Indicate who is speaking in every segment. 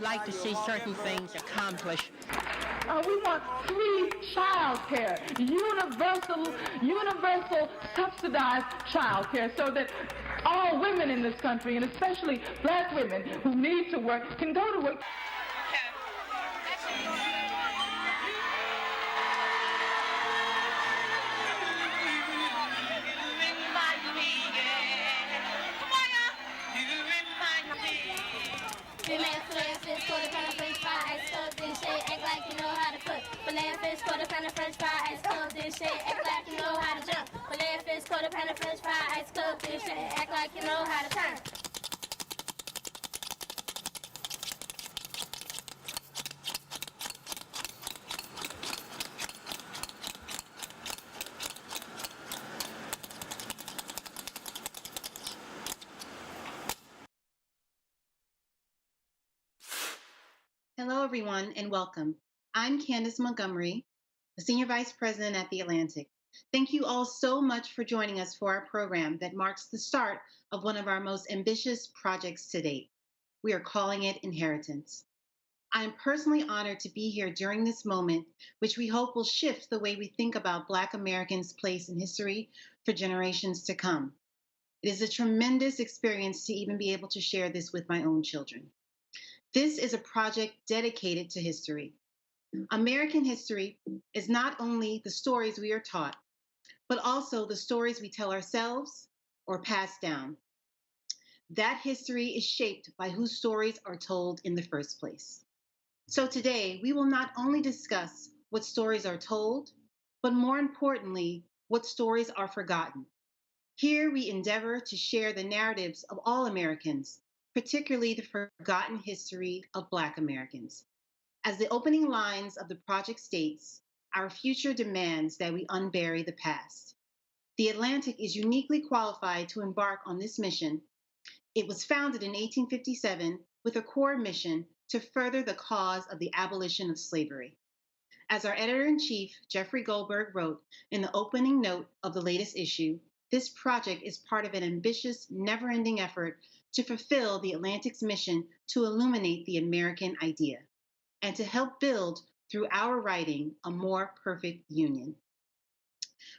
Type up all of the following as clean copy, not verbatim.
Speaker 1: would like to see certain things accomplished.
Speaker 2: We want free child care, universal subsidized child care, so that all women in this country, and especially black women who need to work, can go to work.
Speaker 3: Act like you know how to cook. Filet fish, quarter pound of French fry, ice cold this shit. Act like you know how to jump. Filet fish, quarter pound of French fry, ice cold this shit. Act like you know how to turn.
Speaker 4: Hello, everyone, and welcome. I'm Candace Montgomery, the Senior Vice President at The Atlantic. Thank you all so much for joining us for our program that marks the start of one of our most ambitious projects to date. We are calling it Inheritance. I am personally honored to be here during this moment, which we hope will shift the way we think about Black Americans' place in history for generations to come. It is a tremendous experience to even be able to share this with my own children. This is a project dedicated to history. American history is not only the stories we are taught, but also the stories we tell ourselves or pass down. That history is shaped by whose stories are told in the first place. So today, we will not only discuss what stories are told, but more importantly, what stories are forgotten. Here we endeavor to share the narratives of all Americans, particularly the forgotten history of Black Americans. As the opening lines of the project states, our future demands that we unbury the past. The Atlantic is uniquely qualified to embark on this mission. It was founded in 1857 with a core mission to further the cause of the abolition of slavery. As our editor-in-chief, Jeffrey Goldberg, wrote in the opening note of the latest issue, this project is part of an ambitious, never-ending effort to fulfill the Atlantic's mission to illuminate the American idea and to help build, through our writing, a more perfect union.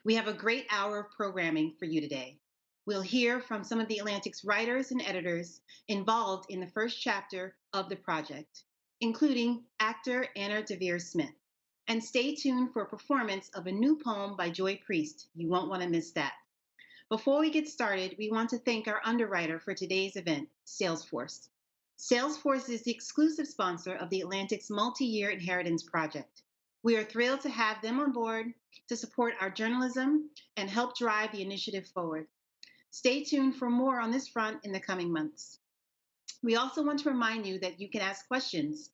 Speaker 4: We have a great hour of programming for you today. We'll hear from some of the Atlantic's writers and editors involved in the first chapter of the project, including actor Anna Deavere Smith. And stay tuned for a performance of a new poem by Joy Priest. You won't want to miss that. Before we get started, we want to thank our underwriter for today's event, Salesforce. Salesforce is the exclusive sponsor of the Atlantic's multi-year Inheritance Project. We are thrilled to have them on board to support our journalism and help drive the initiative forward. Stay tuned for more on this front in the coming months. We also want to remind you that you can ask questions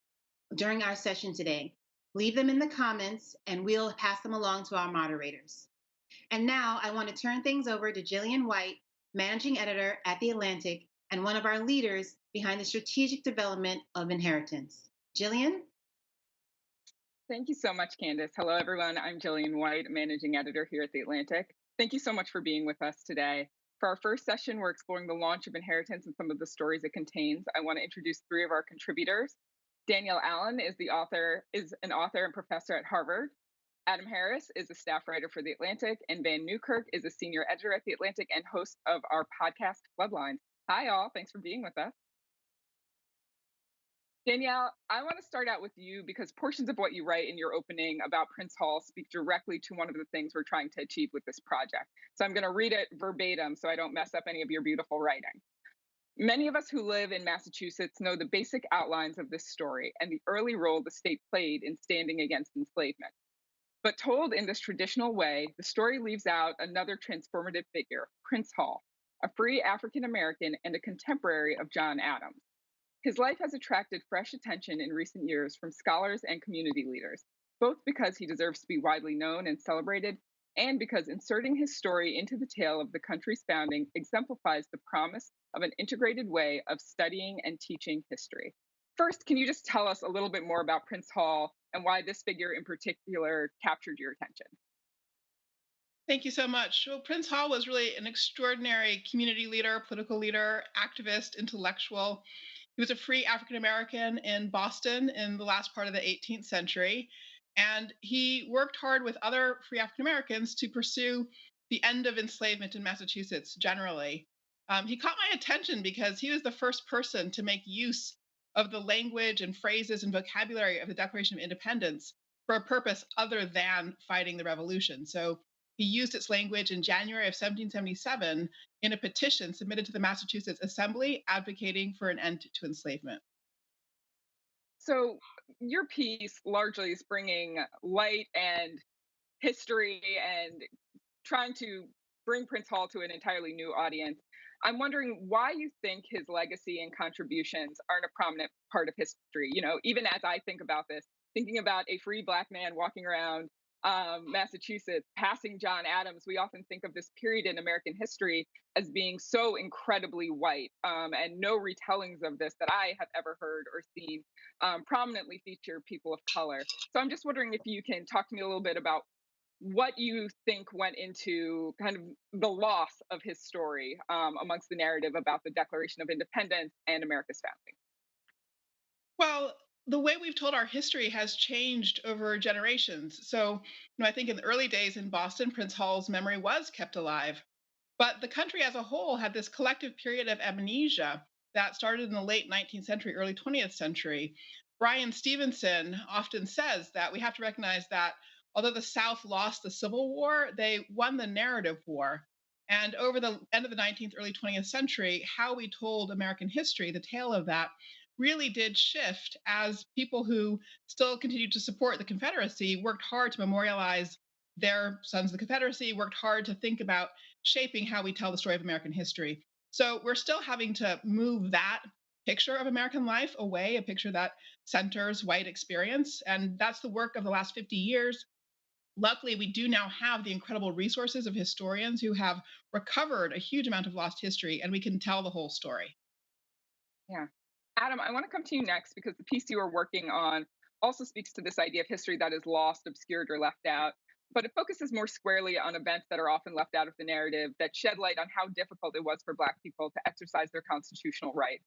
Speaker 4: during our session today. Leave them in the comments and we'll pass them along to our moderators. And now I want to turn things over to Gillian White, managing editor at The Atlantic and one of our leaders behind the strategic development of Inheritance. Gillian?
Speaker 5: Thank you so much, Candace. Hello, everyone. I'm Gillian White, managing editor here at The Atlantic. Thank you so much for being with us today. For our first session, we're exploring the launch of Inheritance and some of the stories it contains. I want to introduce three of our contributors. Danielle Allen is an author and professor at Harvard. Adam Harris is a staff writer for The Atlantic, and Van Newkirk is a senior editor at The Atlantic and host of our podcast, Floodlines. Hi, all. Thanks for being with us. Danielle, I want to start out with you because portions of what you write in your opening about Prince Hall speak directly to one of the things we're trying to achieve with this project. So I'm going to read it verbatim so I don't mess up any of your beautiful writing. Many of us who live in Massachusetts know the basic outlines of this story and the early role the state played in standing against enslavement. But told in this traditional way, the story leaves out another transformative figure, Prince Hall, a free African American and a contemporary of John Adams. His life has attracted fresh attention in recent years from scholars and community leaders, both because he deserves to be widely known and celebrated, and because inserting his story into the tale of the country's founding exemplifies the promise of an integrated way of studying and teaching history. First, can you just tell us a little bit more about Prince Hall and why this figure in particular captured your attention?
Speaker 6: Thank you so much. Well, Prince Hall was really an extraordinary community leader, political leader, activist, intellectual. He was a free African American in Boston in the last part of the 18th century. And he worked hard with other free African Americans to pursue the end of enslavement in Massachusetts generally. He caught my attention because he was the first person to make use of the language and phrases and vocabulary of the Declaration of Independence for a purpose other than fighting the revolution. So he used its language in January of 1777 in a petition submitted to the Massachusetts Assembly advocating for an end to enslavement.
Speaker 5: So your piece largely is bringing light and history and trying to bring Prince Hall to an entirely new audience. I'm wondering why you think his legacy and contributions aren't a prominent part of history. Even as I think about this, thinking about a free Black man walking around Massachusetts, passing John Adams, we often think of this period in American history as being so incredibly white, and no retellings of this that I have ever heard or seen prominently feature people of color. So I'm just wondering if you can talk to me a little bit about what you think went into kind of the loss of his story amongst the narrative about the Declaration of Independence and America's founding.
Speaker 6: Well, the way we've told our history has changed over generations. So, I think in the early days in Boston, Prince Hall's memory was kept alive. But the country as a whole had this collective period of amnesia that started in the late 19th century, early 20th century. Brian Stevenson often says that we have to recognize that although the South lost the Civil War, they won the narrative war. And over the end of the 19th, early 20th century, how we told American history, the tale of that, really did shift as people who still continued to support the Confederacy worked hard to memorialize their sons of the Confederacy, worked hard to think about shaping how we tell the story of American history. So we're still having to move that picture of American life away, a picture that centers white experience. And that's the work of the last 50 years. Luckily, we do now have the incredible resources of historians who have recovered a huge amount of lost history, and we can tell the whole story.
Speaker 5: Yeah. Adam, I want to come to you next because the piece you are working on also speaks to this idea of history that is lost, obscured, or left out. But it focuses more squarely on events that are often left out of the narrative that shed light on how difficult it was for Black people to exercise their constitutional rights.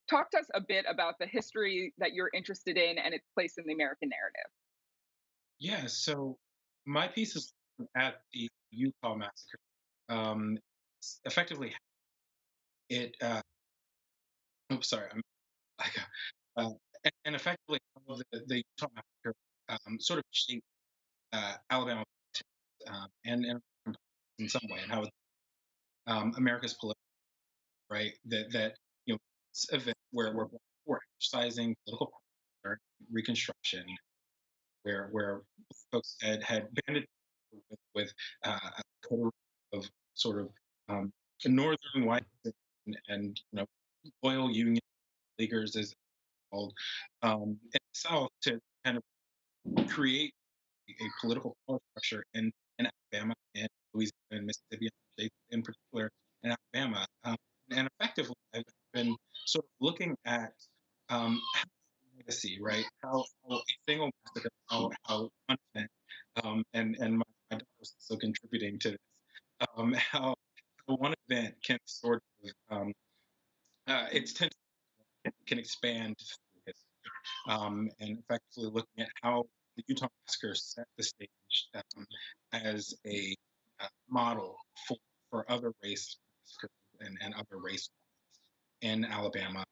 Speaker 5: Talk to us a bit about the history that you're interested in and its place in the American narrative.
Speaker 7: Yeah, so my piece is at the Utah massacre. Effectively, it. Oops, sorry. Like, and effectively, how the Utah massacre sort of shaped Alabama and in some way, and how America's political right that this event where Black people were exercising political power, Reconstruction, where folks had banded with a code of sort of um, northern whites and loyal Union leaguers as called in the South to kind of create a political power structure in Alabama and Louisiana and Mississippi states in particular in Alabama. And effectively, I've been sort of looking at how legacy, right? How a single massacre, how content, and my daughter was also contributing to this, how one event can sort of its tension can expand through history, and effectively looking at how the Utah massacre set the stage as a model for other race massacres and other race in Alabama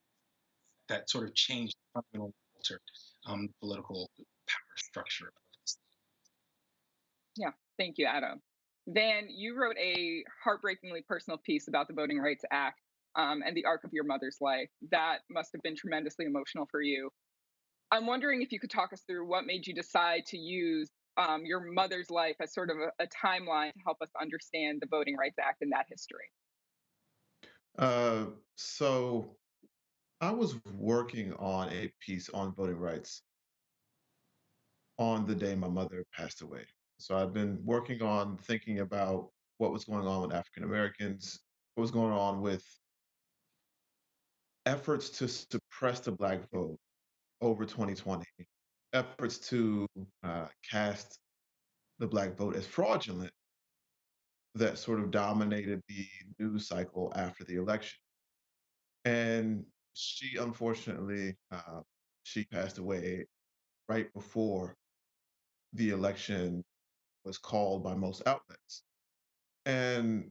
Speaker 7: that sort of changed, fundamentally altered the political power structure of this.
Speaker 5: Yeah, thank you, Adam. Then you wrote a heartbreakingly personal piece about the Voting Rights Act and the arc of your mother's life. That must have been tremendously emotional for you. I'm wondering if you could talk us through what made you decide to use your mother's life as sort of a timeline to help us understand the Voting Rights Act and that history.
Speaker 8: So I was working on a piece on voting rights on the day my mother passed away. So I've been working on thinking about what was going on with African Americans, what was going on with efforts to suppress the Black vote over 2020, efforts to cast the Black vote as fraudulent that sort of dominated the news cycle after the election. And She unfortunately, she passed away right before the election was called by most outlets. And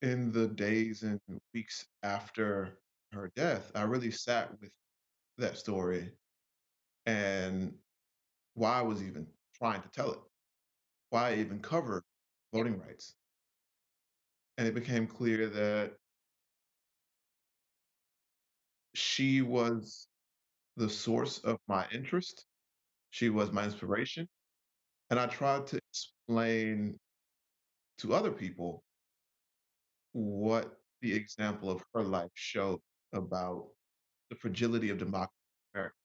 Speaker 8: in the days and weeks after her death, I really sat with that story and why I was even trying to tell it, why I even covered
Speaker 5: Yeah.
Speaker 8: voting rights. And it became clear that she was the source of my interest, she was my inspiration. And I tried to explain to other people what the example of her life showed about the fragility of democracy in America.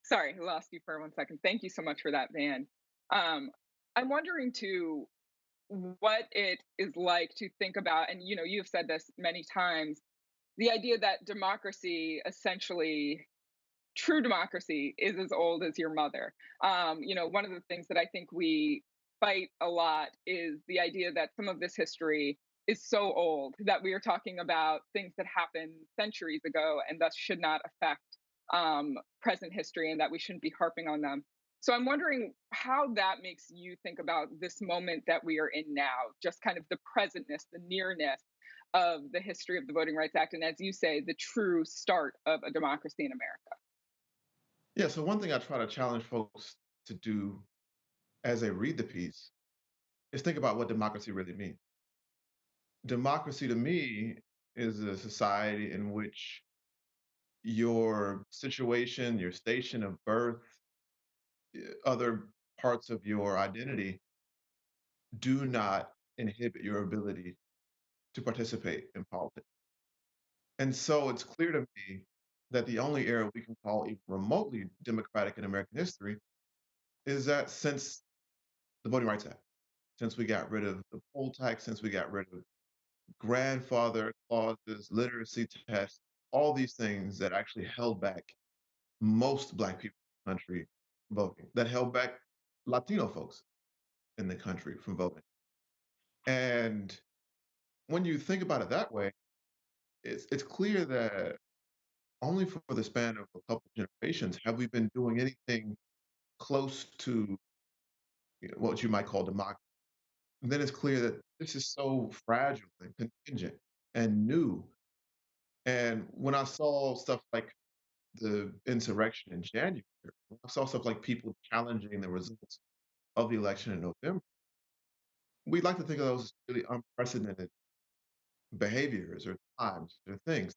Speaker 5: Sorry, I lost you for 1 second. Thank you so much for that, Van. Um, I'm wondering too what it is like to think about, and you've said this many times, the idea that democracy, essentially true democracy, is as old as your mother. One of the things that I think we fight a lot is the idea that some of this history is so old that we are talking about things that happened centuries ago and thus should not affect present history, and that we shouldn't be harping on them. So I'm wondering how that makes you think about this moment that we are in now, just kind of the presentness, the nearness of the history of the Voting Rights Act, and as you say, the true start of a democracy in America.
Speaker 8: Yeah, so one thing I try to challenge folks to do as they read the piece is think about what democracy really means. Democracy to me is a society in which your situation, your station of birth, other parts of your identity do not inhibit your ability to participate in politics. And so it's clear to me that the only era we can call even remotely democratic in American history is that since the Voting Rights Act, since we got rid of the poll tax, since we got rid of grandfather clauses, literacy tests, all these things that actually held back most Black people in the country from voting, that held back Latino folks in the country from voting. And when you think about it that way, it's clear that only for the span of a couple generations have we been doing anything close to what you might call democracy. And then it's clear that this is so fragile and contingent and new. And when I saw stuff like the insurrection in January, when I saw stuff like people challenging the results of the election in November, we like to think of those as really unprecedented behaviors or times or things.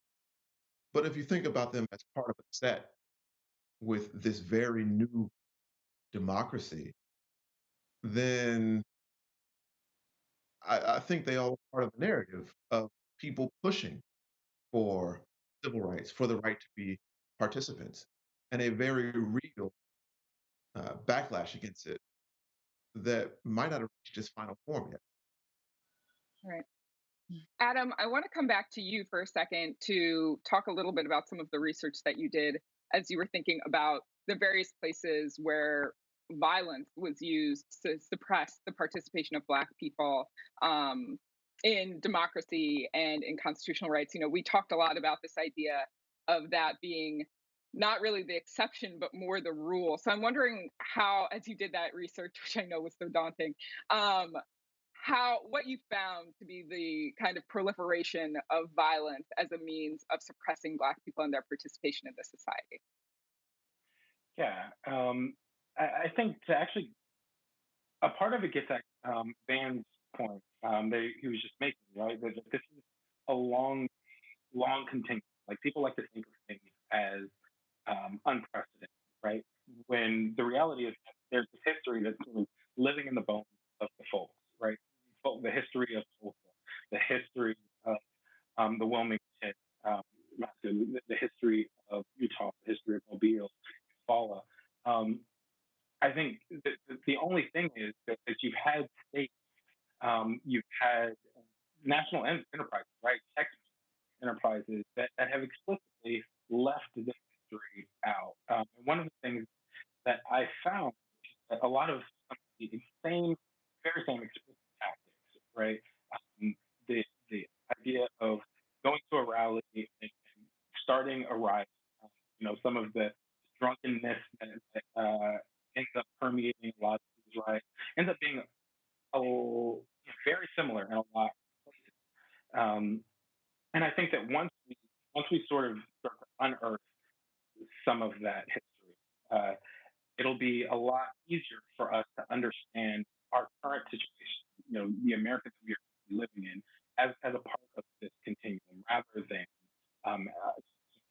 Speaker 8: But if you think about them as part of a set with this very new democracy, then I think they all are part of a narrative of people pushing for civil rights, for the right to be participants, and a very real backlash against it that might not have reached its final form yet.
Speaker 5: Right. Adam, I want to come back to you for a second to talk a little bit about some of the research that you did as you were thinking about the various places where violence was used to suppress the participation of Black people in democracy and in constitutional rights. We talked a lot about this idea of that being not really the exception, but more the rule. So I'm wondering how, as you did that research, which I know was so daunting, um, what you found to be the kind of proliferation of violence as a means of suppressing Black people and their participation in the society.
Speaker 9: Yeah, I think to actually a part of it gets at Van's point that he was just making, right? That this is a long continuum. Like people like to think of things as unprecedented, right? When the reality is that there's this history that's sort of living in the bones of the folks, right? The history of Tulsa, the history of the Wilmington, um, the history of Utah, the history of Mobile, Fala. Um, I think the only thing is that you've had states, you've had national enterprises, right? Tech enterprises that have explicitly left the history out. And one of the things that I found is that a lot of some of the very same explicit tactics, right? The idea of going to a rally and starting a riot, some of the drunkenness that ends up permeating a lot of these riots ends up being very similar in a lot of places. And I think that once we sort of start to unearth some of that history, uh, it'll be a lot easier for us to understand our current situation, the America that we are living in, as a part of this continuum, rather than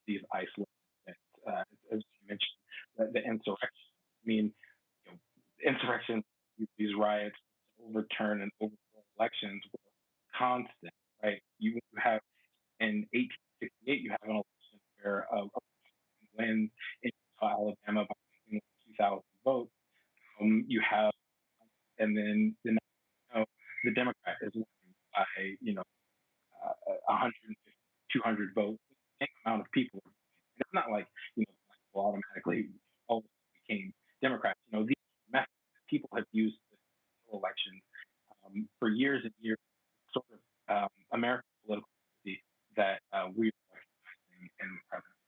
Speaker 9: these isolated events. As you mentioned, the insurrection. I mean, insurrection, these riots, overturn and overthrow elections were constant, right? You have in 1868, you have an election where a wins in Alabama by 2,000 votes. You have, and then the Democrat is winning by 150, 200 votes, the same amount of people. And it's not like black people automatically all of a sudden became Democrats. These methods that people have used to elections for years and years, sort of American political policy that we are recognizing in the present.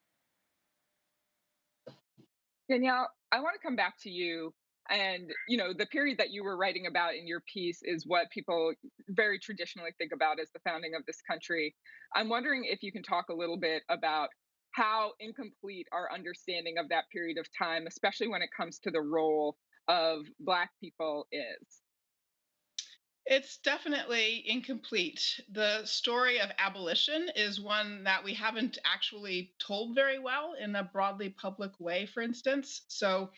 Speaker 5: Danielle, I want to come back to you. And, the period that you were writing about in your piece is what people very traditionally think about as the founding of this country. I'm wondering if you can talk a little bit about how incomplete our understanding of that period of time, especially when it comes to the role of Black people, is.
Speaker 6: It's definitely incomplete. The story of abolition is one that we haven't actually told very well in a broadly public way, for instance. So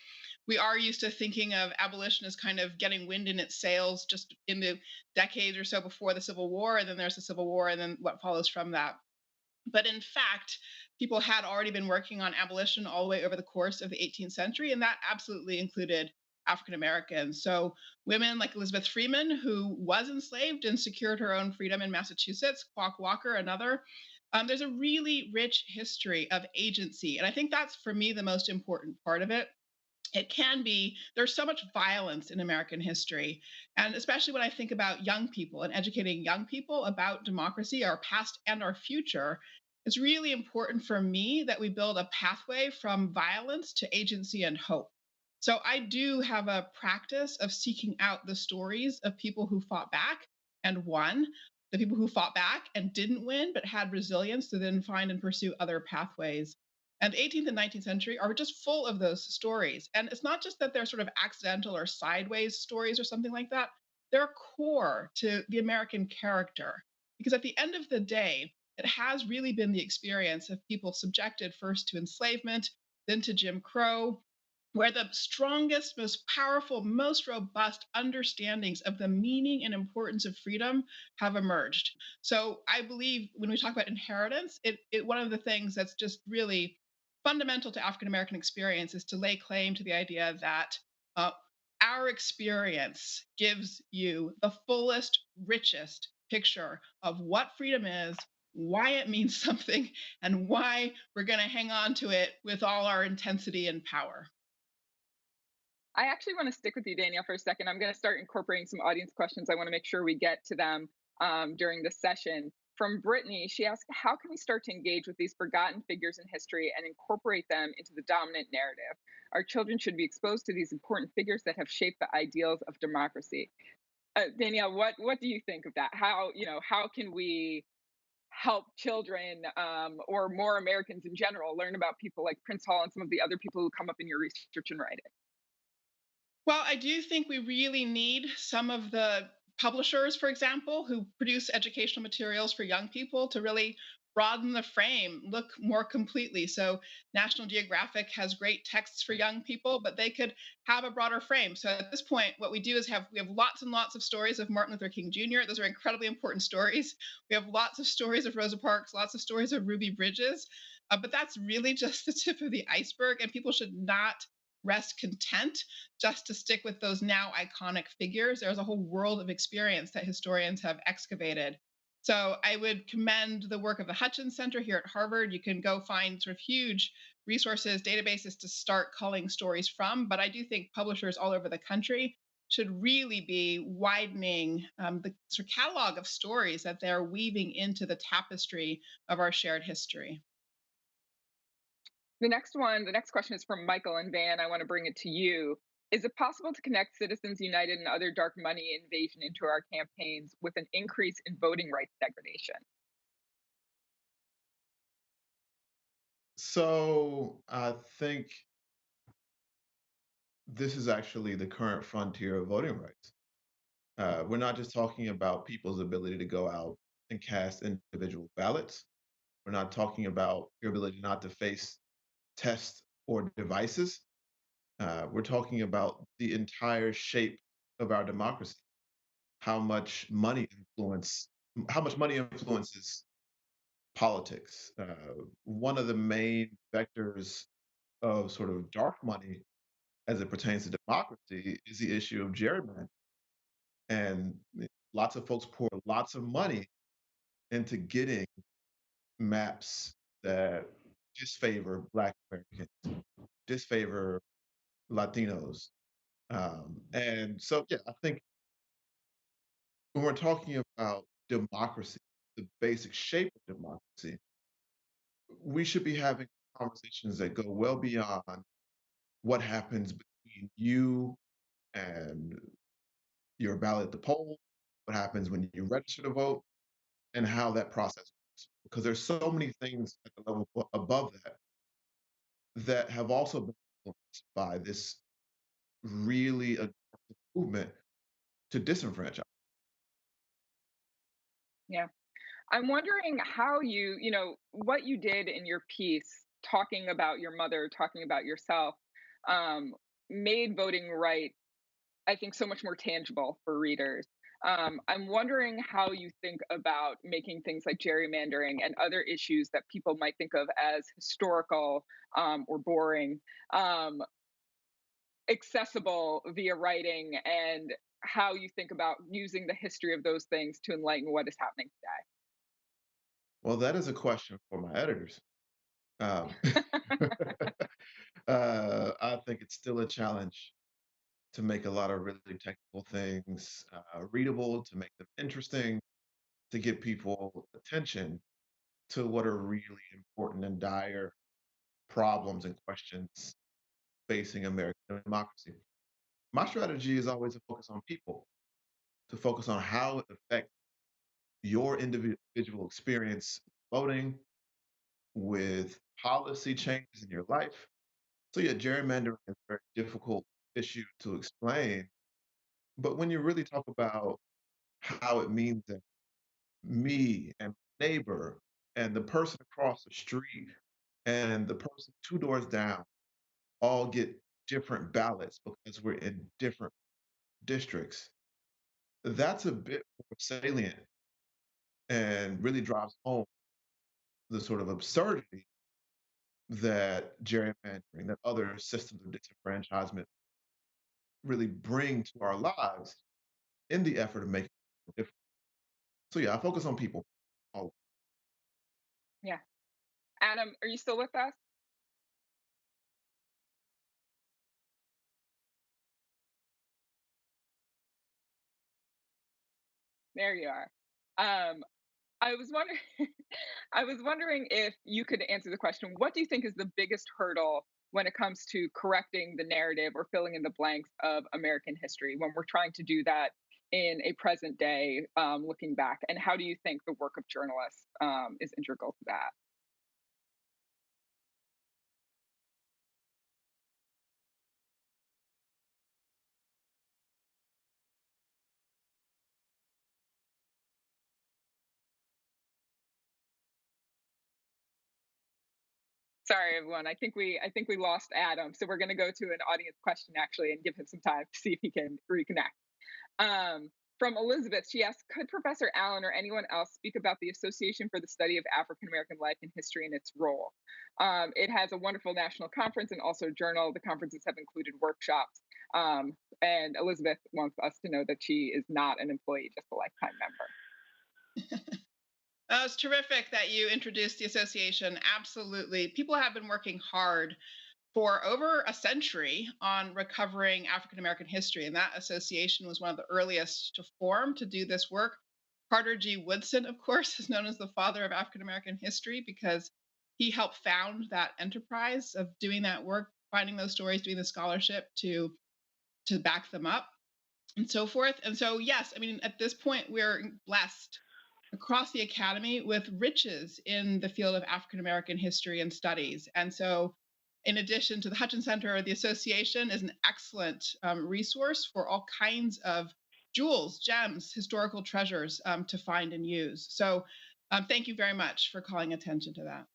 Speaker 6: we are used to thinking of abolition as kind of getting wind in its sails just in the decades or so before the Civil War, and then there's the Civil War, and then what follows from that. But in fact, people had already been working on abolition all the way over the course of the 18th century, and that absolutely included African Americans. So women like Elizabeth Freeman, who was enslaved and secured her own freedom in Massachusetts, Quock Walker, another. There's a really rich history of agency, and I think that's for me the most important part of it. It can be, there's so much violence in American history, and especially when I think about young people and educating young people about democracy, our past and our future, it's really important for me that we build a pathway from violence to agency and hope. So I do have a practice of seeking out the stories of people who fought back and won, the people who fought back and didn't win but had resilience to then find and pursue other pathways. And the 18th and 19th century are just full of those stories. And it's not just that they're sort of accidental or sideways stories or something like that. They're core to the American character. Because at the end of the day, it has really been the experience of people subjected first to enslavement, then to Jim Crow, where the strongest, most powerful, most robust understandings of the meaning and importance of freedom have emerged. So I believe when we talk about inheritance, one of the things that's just really fundamental to African American experience is to lay claim to the idea that uh, our experience gives you the fullest, richest picture of what freedom is, why it means something, and why we're going to hang on to it with all our intensity and power.
Speaker 5: I actually want to stick with you, Danielle, for a second. I'm going to start incorporating some audience questions. I want to make sure we get to them during this session. From Brittany, she asked, how can we start to engage with these forgotten figures in history and incorporate them into the dominant narrative? Our children should be exposed to these important figures that have shaped the ideals of democracy. Danielle, what do you think of that? How can we help children or more Americans in general learn about people like Prince Hall and some of the other people who come up in your research and writing?
Speaker 6: Well, I do think we really need some of the publishers, for example, who produce educational materials for young people to really broaden the frame, look more completely. So, National Geographic has great texts for young people, but they could have a broader frame. So, at this point, what we do is we have lots and lots of stories of Martin Luther King Jr. Those are incredibly important stories. We have lots of stories of Rosa Parks, lots of stories of Ruby Bridges. But that's really just the tip of the iceberg, and people should not rest content just to stick with those now iconic figures. There's a whole world of experience that historians have excavated. So I would commend the work of the Hutchins Center here at Harvard. You can go find sort of huge resources, databases to start culling stories from. But I do think publishers all over the country should really be widening the sort of catalog of stories that they're weaving into the tapestry of our shared history.
Speaker 5: The next question is from Michael and Van. I want to bring it to you. Is it possible to connect Citizens United and other dark money invasion into our campaigns with an increase in voting rights degradation?
Speaker 8: So I think this is actually the current frontier of voting rights. We're not just talking about people's ability to go out and cast individual ballots. We're not talking about your ability not to face tests or devices. We're talking about the entire shape of our democracy. How much money how much money influences politics. One of the main vectors of sort of dark money as it pertains to democracy is the issue of gerrymandering. And lots of folks pour lots of money into getting maps that disfavor Black Americans, disfavor Latinos. And so, yeah, I think when we're talking about democracy, the basic shape of democracy, we should be having conversations that go well beyond what happens between you and your ballot at the poll, what happens when you register to vote, and how that process works. Because there's so many things at the level above that that have also been influenced by this really aggressive movement to disenfranchise.
Speaker 5: Yeah. I'm wondering how what you did in your piece, talking about your mother, talking about yourself, um, made voting right, I think, so much more tangible for readers. I'm wondering how you think about making things like gerrymandering and other issues that people might think of as historical or boring, um, accessible via writing, and how you think about using the history of those things to enlighten what is happening
Speaker 8: Well, that is a question for my editors. Um, I think it's still a challenge to make a lot of really technical things readable, to make them interesting, to get people attention to what are really important and dire problems and questions facing American democracy. My strategy is always to focus on people, to focus on how it affects your individual experience voting, with policy changes in your life. So yeah, gerrymandering is a very difficult issue to explain. But when you really talk about how it means that me and my neighbor and the person across the street and the person two doors down all get different ballots because we're in different districts, that's a bit more salient and really drives home the sort of absurdity that gerrymandering, that other systems of disenfranchisement really bring to our lives in the effort of making a difference. So yeah, I focus on people. Oh,
Speaker 5: today? Yeah. Adam, are you still with us? There you are. Um, I was wondering I was wondering if you could answer the question, what do you think is the biggest hurdle when it comes to correcting the narrative or filling in the blanks of American history when we're trying to do that in a present day, looking back? And how do you think the work of journalists is integral to that? Sorry, everyone. I think we lost Adam, so we're going to go to an audience question actually and give him some time to see if he can reconnect. From Elizabeth, she asks, could Professor Allen or anyone else speak about the Association for the Study of African American Life and History and its role? It has a wonderful national conference and also a journal. The conferences have included workshops. And Elizabeth wants us to know that she is not an employee, just a lifetime member.
Speaker 6: It's terrific that you introduced the association. Absolutely. People have been working hard for over a century on recovering African American history. And that association was one of the earliest to form to do this work. Carter G. Woodson, of course, is known as the father of African American history because he helped found that enterprise of doing that work, finding those stories, doing the scholarship to back them up and so forth. And so, yes, I mean, at this point, we're blessed across the academy with riches in the field of African American history and studies. And so, in addition to the Hutchins Center, the association is an excellent resource for all kinds of jewels, gems, historical treasures to find and use. So, thank you very much for calling attention to that.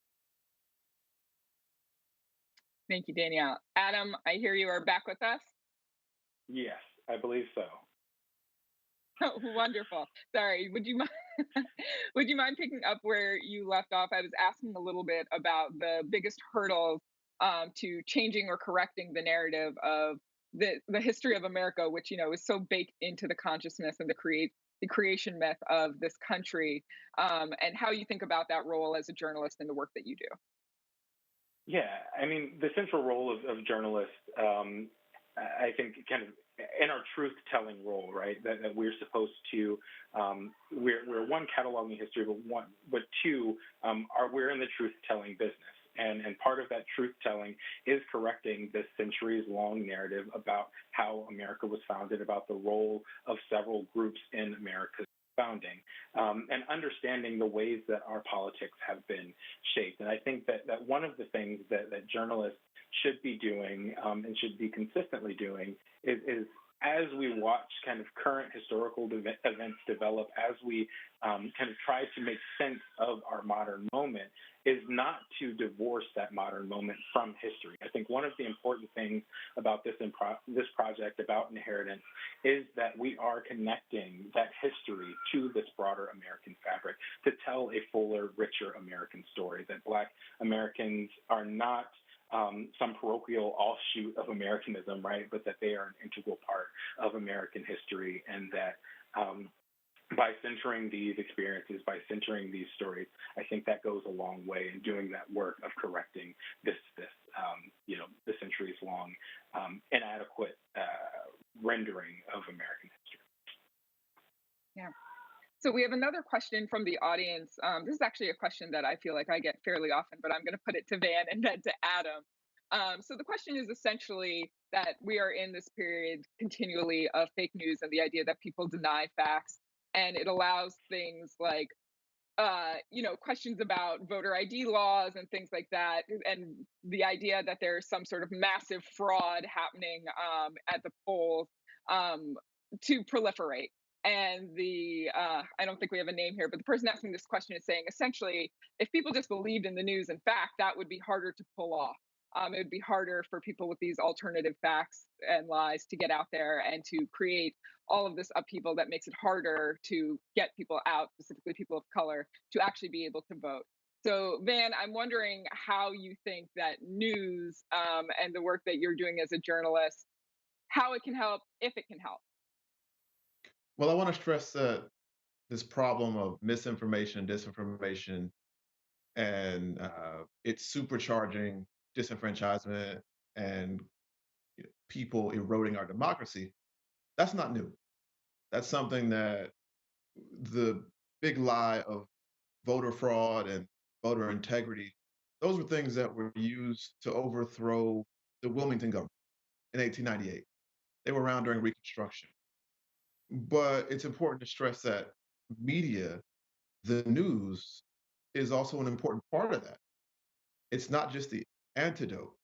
Speaker 5: Thank you, Danielle. Adam, I hear you are back with us.
Speaker 9: Yes, I believe so.
Speaker 5: Oh, wonderful. Sorry, would you mind would you mind picking up where you left off? I was asking a little bit about the biggest hurdles to changing or correcting the narrative of the history of America, which is so baked into the consciousness and the creation myth of this country, and how you think about that role as a journalist in the work that you do.
Speaker 9: Yeah, I mean, the central role of journalists, I think, kind of in our truth-telling role, right? That we're supposed to, we're one, cataloging history, but two, we're in the truth-telling business. And part of that truth-telling is correcting this centuries-long narrative about how America was founded, about the role of several groups in America's founding, and understanding the ways that our politics have been shaped. And I think that one of the things that journalists should be doing and should be consistently doing is as we watch kind of current historical events develop, as we kind of try to make sense of our modern moment, is not to divorce that modern moment from history. I think one of the important things about this project, about inheritance, is that we are connecting that history to this broader American fabric to tell a fuller, richer American story, that Black Americans are not some parochial offshoot of Americanism, right? But that they are an integral part of American history, and that by centering these experiences, by centering these stories, I think that goes a long way in doing that work of correcting this the centuries-long inadequate rendering of American history.
Speaker 5: Yeah. So we have another question from the audience. This is actually a question that I feel like I get fairly often, but I'm going to put it to Van and then to Adam. So the question is essentially that we are in this period continually of fake news and the idea that people deny facts, and it allows things like questions about voter ID laws and things like that, and the idea that there's some sort of massive fraud happening at the polls to proliferate. And I don't think we have a name here, but the person asking this question is saying essentially, if people just believed in the news and fact, that would be harder to pull off. It would be harder for people with these alternative facts and lies to get out there and to create all of this upheaval that makes it harder to get people out, specifically people of color, to actually be able to vote. So, Van, I'm wondering how you think that news and the work that you're doing as a journalist, how it can help, if it can help.
Speaker 8: Well, I want to stress that this problem of misinformation, disinformation, and it's supercharging disenfranchisement and people eroding our democracy. That's not new. That's something that the big lie of voter fraud and voter integrity, those were things that were used to overthrow the Wilmington government in 1898. They were around during Reconstruction. But it's important to stress that media, the news, is also an important part of that. It's not just the antidote.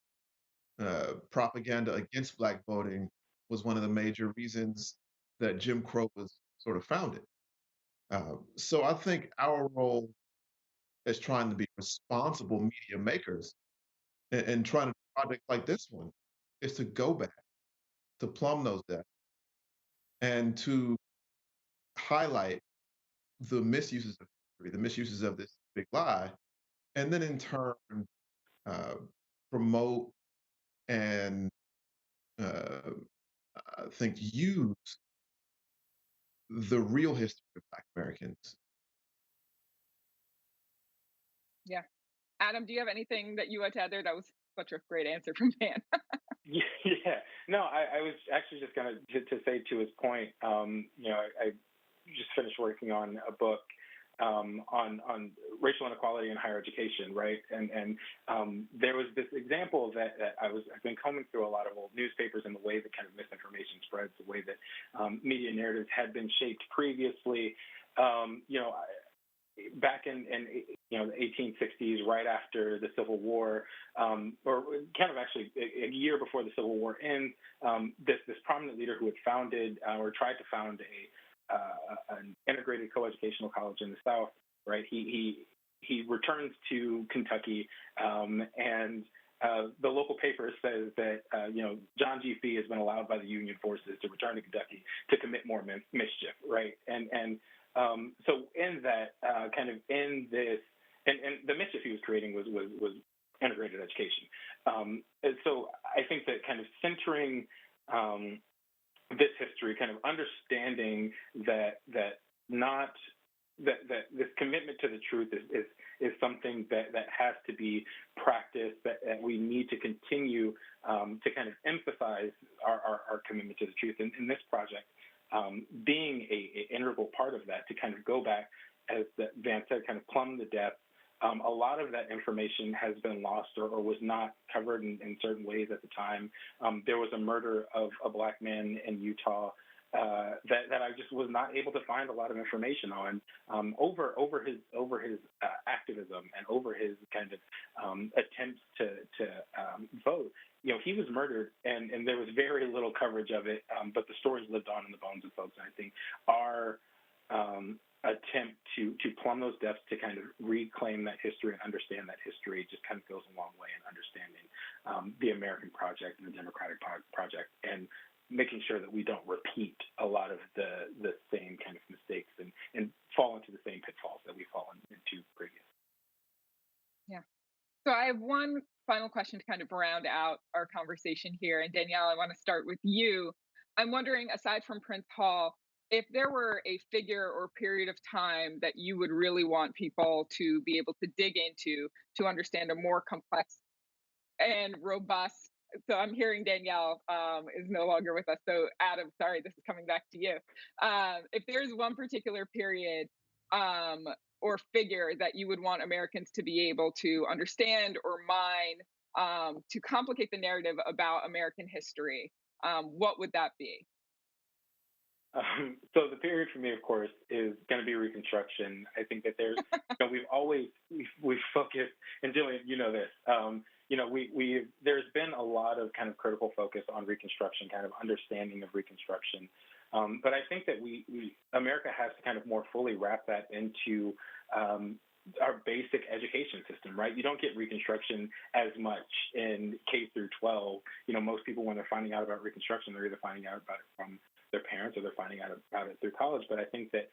Speaker 8: Propaganda against Black voting was one of the major reasons that Jim Crow was sort of founded. So I think our role as trying to be responsible media makers and trying to do projects like this one is to go back, to plumb those depths, and to highlight the misuses of history, the misuses of this big lie, and then in turn uh, promote and uh, I think use the real history of Black Americans.
Speaker 5: Yeah. Adam, do you have anything that you want to add there? That was such a great answer from Van.
Speaker 9: Yeah, no, I was actually just going to say to his point, I just finished working on a book on racial inequality in higher education, right? And there was this example that I've been combing through a lot of old newspapers and the way that kind of misinformation spreads, the way that media narratives had been shaped previously. Back in the 1860s, right after the Civil War, or kind of actually a year before the Civil War ends, this prominent leader who had founded or tried to found an integrated coeducational college in the South, right? He returns to Kentucky, and the local paper says that John G. Fee has been allowed by the Union forces to return to Kentucky to commit more mischief, right? And so in that in this, and the mischief he was creating was integrated education. And so I think that kind of centering this history, kind of understanding that this commitment to the truth is something that has to be practiced, that we need to continue to kind of emphasize our commitment to the truth. And in this project, being a integral part of that, to kind of go back, as Van said, kind of plumb the depth. A lot of that information has been lost or was not covered in certain ways at the time. There was a murder of a Black man in Utah that I just was not able to find a lot of information on over his activism and over his kind of attempts to vote. He was murdered, and there was very little coverage of it, but the stories lived on in the bones of folks. And I think our attempt to plumb those depths, to kind of reclaim that history and understand that history, just kind of goes a long way in understanding the American project and the Democratic project, and making sure that we don't repeat a lot of the same kind of mistakes and fall into the same pitfalls that we've fallen into previously.
Speaker 5: Yeah. So I have one final question to kind of round out our conversation here. And Danielle, I want to start with you. I'm wondering, aside from Prince Hall, if there were a figure or period of time that you would really want people to be able to dig into to understand a more complex and robust. So I'm hearing Danielle is no longer with us. So Adam, sorry, this is coming back to you. If there's one particular period or figure that you would want Americans to be able to understand or mine to complicate the narrative about American history, what would that be?
Speaker 9: So the period for me, of course, is going to be Reconstruction. I think that there's, we've focused, and Gillian, you know this, there's been a lot of kind of critical focus on Reconstruction, kind of understanding of Reconstruction. But I think that America has to kind of more fully wrap that into our basic education system, right? You don't get Reconstruction as much in K through 12. Most people, when they're finding out about Reconstruction, they're either finding out about it from their parents or they're finding out about it through college. But I think that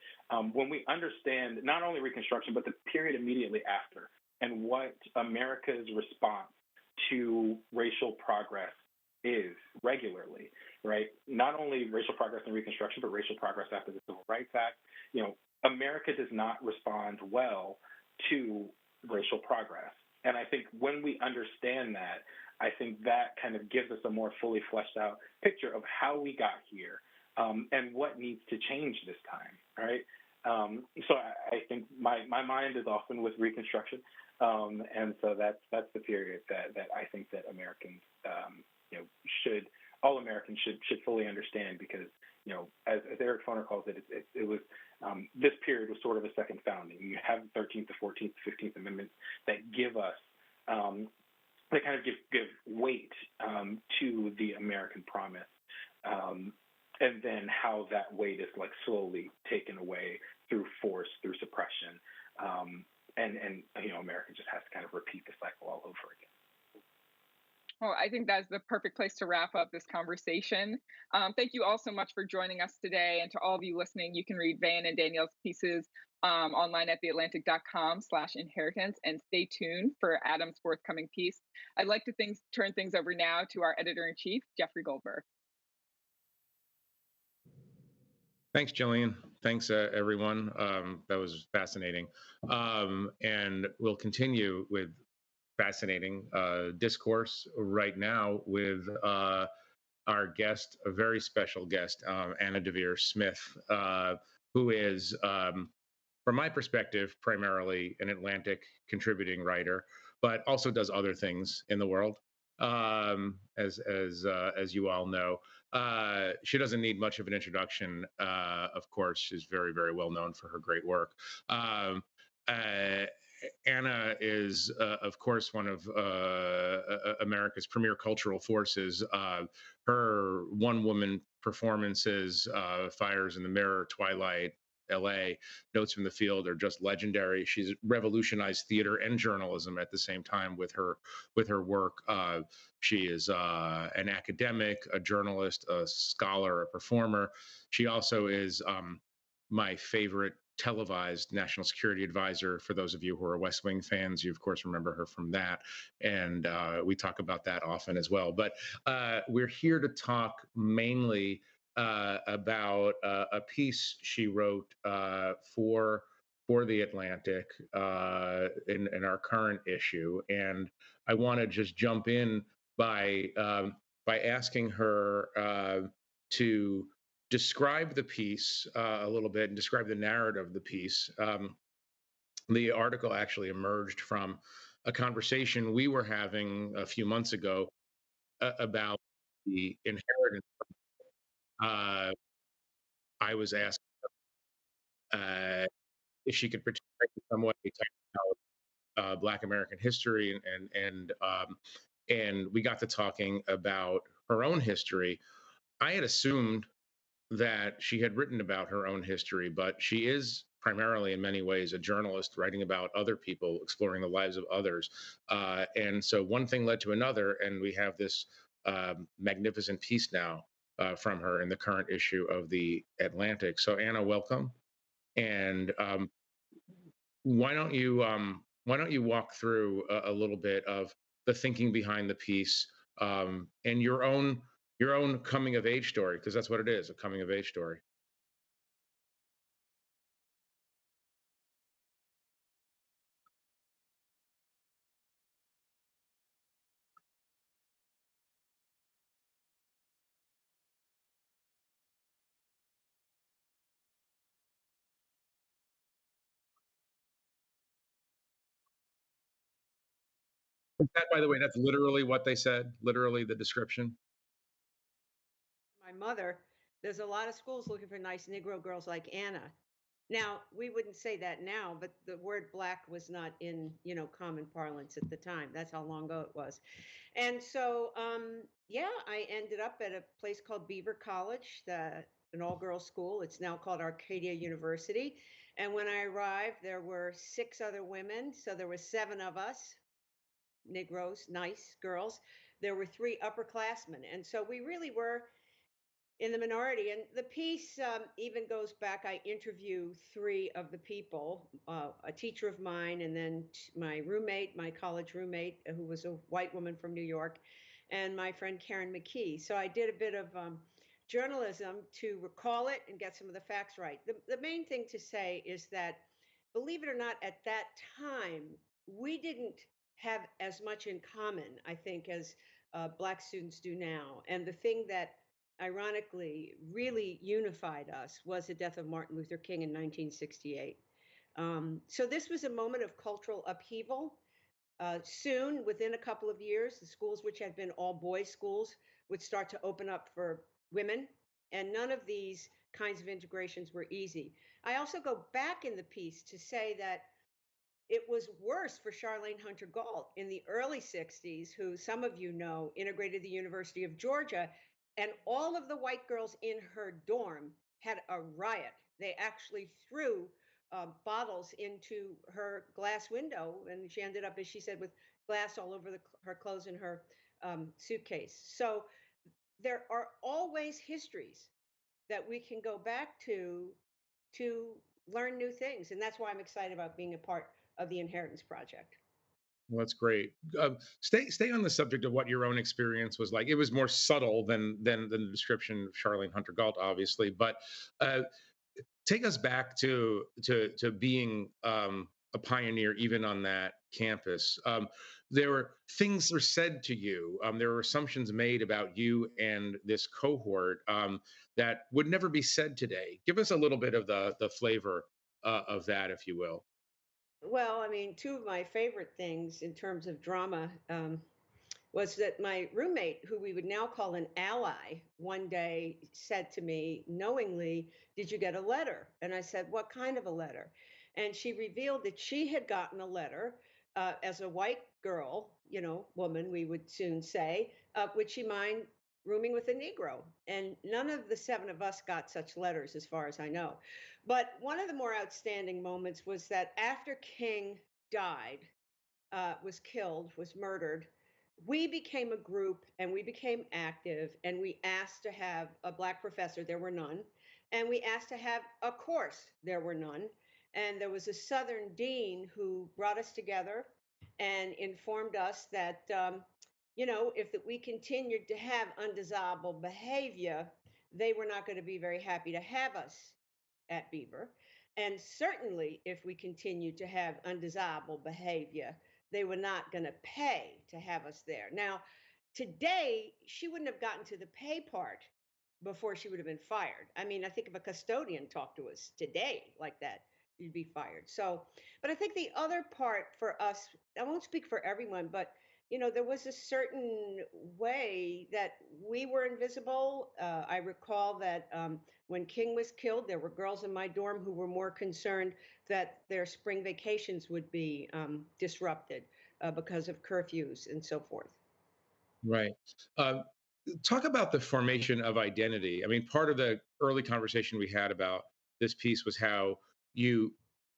Speaker 9: when we understand not only Reconstruction, but the period immediately after, and what America's response to racial progress is regularly, right? Not only racial progress in Reconstruction, but racial progress after the Civil Rights Act. America does not respond well to racial progress. And I think when we understand that, I think that kind of gives us a more fully fleshed out picture of how we got here and what needs to change this time, right? So I think my mind is often with Reconstruction. And so that's the period that I think that Americans, all Americans should fully understand, because, as Eric Foner calls it, it was, this period was sort of a second founding. You have the 13th, the 14th, the 15th Amendments that give us, that kind of give weight to the American promise. And then how that weight is like slowly taken away through force, through suppression. And America just has to kind of repeat the cycle all over again.
Speaker 5: Well, I think that's the perfect place to wrap up this conversation. Thank you all so much for joining us today. And to all of you listening, you can read Van and Danielle's pieces online at theatlantic.com/inheritance, and stay tuned for Adam's forthcoming piece. I'd like to turn things over now to our editor-in-chief, Jeffrey Goldberg.
Speaker 10: Thanks, Gillian. Thanks, everyone. That was fascinating. And we'll continue with fascinating discourse right now with our guest, a very special guest, Anna Deavere Smith, who is, from my perspective, primarily an Atlantic contributing writer, but also does other things in the world. As you all know, she doesn't need much of an introduction. Of course, she's very, very well known for her great work. Uh, Anna is, of course, one of America's premier cultural forces. Her one-woman performances, Fires in the Mirror, Twilight, LA, Notes from the Field, are just legendary. She's revolutionized theater and journalism at the same time with her work. She is an academic, a journalist, a scholar, a performer. She also is my favorite televised national security advisor. For those of you who are West Wing fans, you of course remember her from that, and we talk about that often as well. But we're here to talk mainly about a piece she wrote for the Atlantic in our current issue, and I want to just jump in by asking her to describe the piece a little bit and describe the narrative of the piece. The article actually emerged from a conversation we were having a few months ago about the inheritance. Uh, I was asked if she could participate in some way talk about Black American history, and we got to talking about her own history. I had assumed that she had written about her own history, but she is primarily, in many ways, a journalist writing about other people, exploring the lives of others. And so one thing led to another, and we have this magnificent piece now from her in the current issue of the Atlantic. So, Anna, welcome. And why don't you walk through a little bit of the thinking behind the piece, and your own coming of age story, because that's what it is, a coming of age story. That, by the way, that's literally what they said, literally the description.
Speaker 11: My mother, there's a lot of schools looking for nice Negro girls like Anna. Now, we wouldn't say that now, but the word black was not in, common parlance at the time. That's how long ago it was. And so, yeah, I ended up at a place called Beaver College, an all-girls school. It's now called Arcadia University. And when I arrived, there were 6 other women. So there were 7 of us, Negroes, nice girls. There were 3 upperclassmen. And so we really were in the minority. And the piece even goes back. I interview 3 of the people, a teacher of mine, and then my roommate, my college roommate, who was a white woman from New York, and my friend Karen McKee. So I did a bit of journalism to recall it and get some of the facts right. The main thing to say is that, believe it or not, at that time, we didn't have as much in common, I think, as Black students do now. And the thing that ironically really unified us was the death of Martin Luther King in 1968. So this was a moment of cultural upheaval. Soon, within a couple of years, the schools, which had been all boys schools, would start to open up for women. And none of these kinds of integrations were easy. I also go back in the piece to say that it was worse for Charlene Hunter Galt in the early 60s, who some of you know integrated the University of Georgia, and all of the white girls in her dorm had a riot. They actually threw bottles into her glass window, and she ended up, as she said, with glass all over her clothes and her suitcase. So there are always histories that we can go back to learn new things, and that's why I'm excited about being a part of the Inheritance Project.
Speaker 10: Well, that's great. Stay on the subject of what your own experience was like. It was more subtle than the description of Charlene Hunter Galt, obviously, but take us back to being a pioneer even on that campus. there were things are said to you. There are assumptions made about you and this cohort that would never be said today. Give us a little bit of the flavor of that, if you will.
Speaker 11: Well, I mean, two of my favorite things in terms of drama was that my roommate, who we would now call an ally, one day said to me knowingly, "Did you get a letter?" And I said, "What kind of a letter?" And she revealed that she had gotten a letter as a white girl, woman, we would soon say, would she mind rooming with a Negro? And none of the seven of us got such letters, as far as I know. But one of the more outstanding moments was that after King died, was killed, was murdered, we became a group and we became active and we asked to have a Black professor. There were none. And we asked to have a course. There were none. And there was a Southern dean who brought us together and informed us that, if we continued to have undesirable behavior, they were not going to be very happy to have us at Beaver. And certainly, if we continued to have undesirable behavior, they were not going to pay to have us there. Now, today, she wouldn't have gotten to the pay part before she would have been fired. I mean, I think if a custodian talked to us today like that, you'd be fired. So, but I think the other part for us, I won't speak for everyone, but there was a certain way that we were invisible. I recall that when King was killed, there were girls in my dorm who were more concerned that their spring vacations would be disrupted because of curfews and so forth.
Speaker 10: Right. Um, Talk about the formation of identity. I mean, part of the early conversation we had about this piece was how you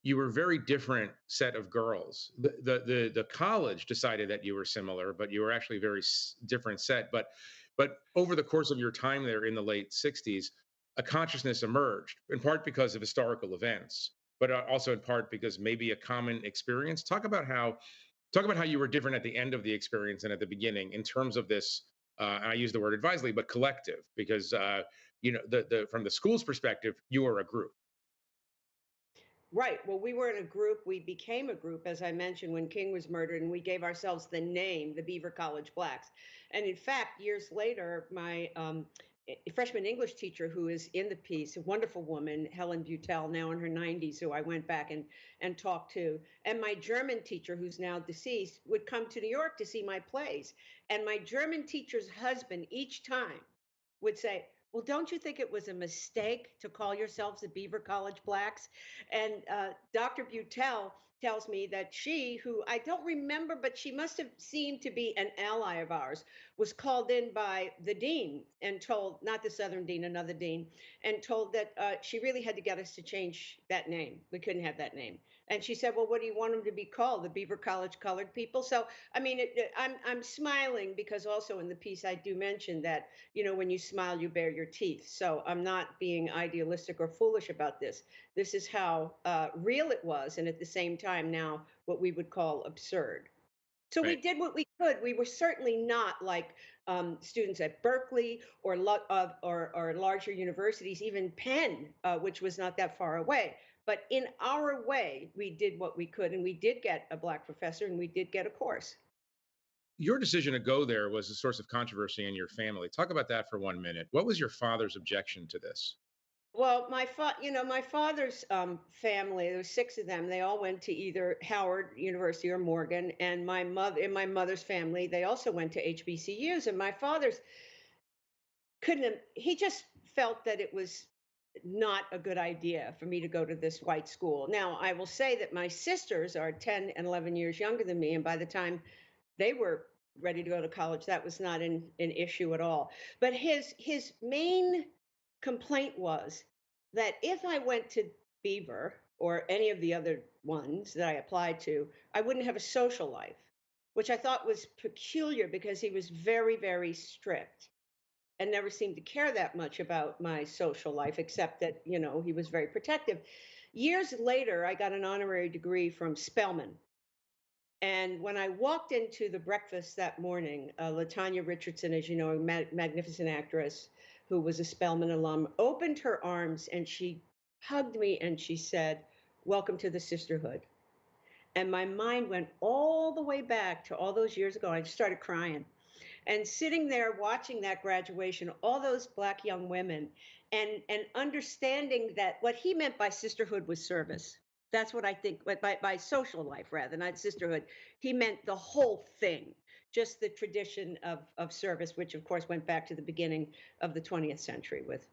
Speaker 10: you were a very different set of girls. The college decided that you were similar, but you were actually a very different set. But over the course of your time there in the late '60s, a consciousness emerged, in part because of historical events, but also in part because maybe a common experience. Talk about how you were different at the end of the experience and at the beginning in terms of this. And I use the word advisedly, but collective, because the from the school's perspective, you are a group.
Speaker 11: Right. Well, we were in a group. We became a group, as I mentioned, when King was murdered, and we gave ourselves the name, the Beaver College Blacks. And in fact, years later, my freshman English teacher, who is in the piece, a wonderful woman, Helen Butel, now in her 90s, who I went back and talked to, and my German teacher, who's now deceased, would come to New York to see my plays. And my German teacher's husband, each time, would say, "Well, don't you think it was a mistake to call yourselves the Beaver College Blacks?" And Dr. Butel tells me that she, who I don't remember, but she must have seemed to be an ally of ours, was called in by the dean and told, not the Southern dean, another dean, and told that she really had to get us to change that name. We couldn't have that name. And she said, "Well, what do you want them to be called? The Beaver College Colored People?" So, I mean, I'm smiling because also in the piece I do mention that when you smile, you bare your teeth. So I'm not being idealistic or foolish about this. This is how real it was, and at the same time now what we would call absurd. So we
Speaker 10: Right.
Speaker 11: did what we could. We were certainly not like students at Berkeley or larger universities, even Penn, which was not that far away. But in our way, we did what we could, and we did get a Black professor, and we did get a course.
Speaker 10: Your decision to go there was a source of controversy in your family. Talk about that for 1 minute. What was your father's objection to this?
Speaker 11: Well, my father's family, there were six of them. They all went to either Howard University or Morgan, and in my mother's family, they also went to HBCUs. And my father's couldn't. He just felt that it was not a good idea for me to go to this white school. Now, I will say that my sisters are 10 and 11 years younger than me, and by the time they were ready to go to college, that was not an issue at all. But his main complaint was that if I went to Beaver or any of the other ones that I applied to, I wouldn't have a social life, which I thought was peculiar because he was very, very strict and never seemed to care that much about my social life, except that, he was very protective. Years later, I got an honorary degree from Spelman. And when I walked into the breakfast that morning, Latanya Richardson, as you know, a magnificent actress who was a Spelman alum, opened her arms and she hugged me and she said, "Welcome to the sisterhood." And my mind went all the way back to all those years ago. I just started crying and sitting there watching that graduation, all those black young women, and understanding that what he meant by sisterhood was service. That's what I think, by social life rather, not sisterhood. He meant the whole thing, just the tradition of service, which of course went back to the beginning of the 20th century with